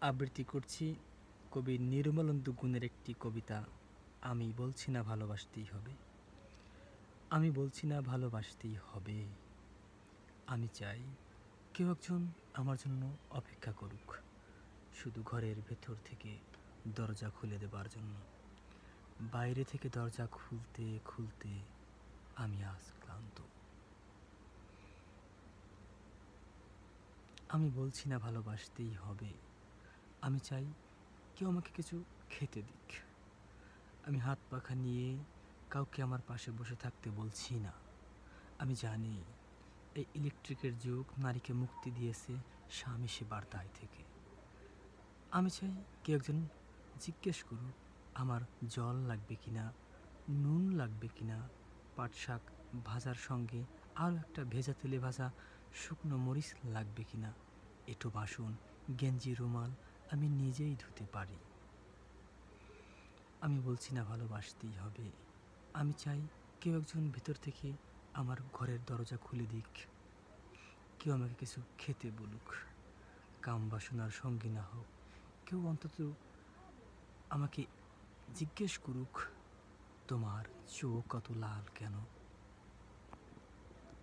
আবৃত্তি করছি কবি নির্মলেন্দু গুণের একটি কবিতা। আমি বলছি না ভালোবাসতেই হবে, আমি বলছি না ভালোবাসতেই হবে। আমি চাই কেউ একজন আমার জন্য অপেক্ষা করুক, শুধু ঘরের ভেতর থেকে দরজা খুলে দেবার জন্য। বাইরে থেকে দরজা খুলতে খুলতে আমি আজ ক্লান্ত। আমি বলছি না ভালোবাসতেই হবে, আমি চাই কেউ আমাকে কিছু খেতে দিক। আমি হাত পাখা নিয়ে কাউকে আমার পাশে বসে থাকতে বলছি না। আমি জানি এই ইলেকট্রিকের যুগ নারীকে মুক্তি দিয়েছে স্বামী সেবার দায় থেকে। আমি চাই কেউ একজন জিজ্ঞেস করুক আমার জল লাগবে কিনা, নুন লাগবে কিনা, পাট শাক ভাজার সঙ্গে আরও একটা ভেজা তেলে ভাজা শুকনো মরিচ লাগবে কিনা। এঁটো বাসন, গেঞ্জি, রুমাল আমি নিজেই ধুতে পারি। আমি বলছি না ভালোবাসতেই হবে, আমি চাই কেউ একজন ভেতর থেকে আমার ঘরের দরজা খুলে দিক, কেউ আমাকে কিছু খেতে বলুক, কাম বাসনার সঙ্গী না হোক, কেউ অন্তত আমাকে জিজ্ঞেস করুক তোমার চোখ কত লাল কেন।